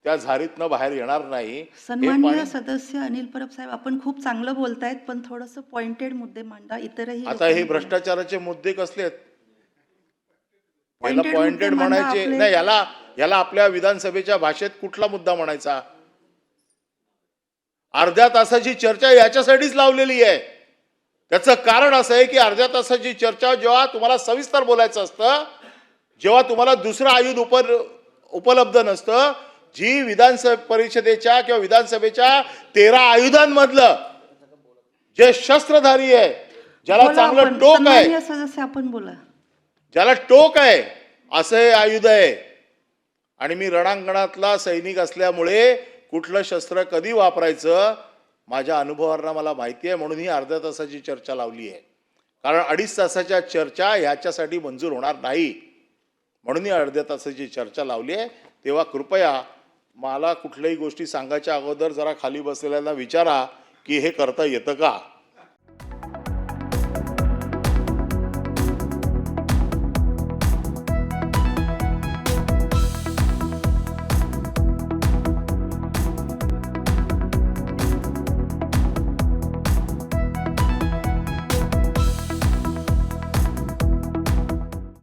त्या झारीतनं बाहेर येणार नाही. हे सन्माननीय सदस्य अनिल परब साहेब, आपण खूप चांगलं बोलतायत, पण थोडंसं पॉइंटेड मुद्दे मांडा. इतरही आता हे लोकांनी भ्रष्टाचाराचे मुद्दे कसले आहेत? याला Pointed पॉइंटेड मुद्दे मांडा म्हणायचे आपले. नाही. याला आपल्या विधानसभेच्या भाषेत कुठला मुद्दा म्हणायचा? अर्ध्या तासाची चर्चा याच्यासाठीच लावलेली आहे. त्याचं कारण असं आहे की अर्ध्या तासाची चर्चा जेव्हा तुम्हाला सविस्तर बोलायचं असतं, जेव्हा तुम्हाला दुसरं आयुध उपलब्ध नसतं, जी विधान परिषदेच्या किंवा विधानसभेच्या 13 आयुधांमधलं जे शस्त्रधारी आहे, ज्याला बोला चांगलं आपण. टोक आहे, सन्माननीय सदस्य आपण बोला. ज्याला टोक आहे, असं हे आयुध आहे. आणि मी रणांगणातला सैनिक असल्यामुळे कुठलं शस्त्र कधी वापरायचं माझ्या अनुभवावरनं मला माहिती आहे. म्हणून ही अर्ध्या तासाची चर्चा लावली आहे. कारण 2.5 तासाच्या चर्चा ह्याच्यासाठी मंजूर होणार नाही. म्हणून ही अर्ध्या तासाची चर्चा लावली आहे. तेव्हा कृपया मला कुठल्याही गोष्टी सांगायच्या अगोदर जरा खाली बसलेल्यांना विचारा की हे करता येतं का.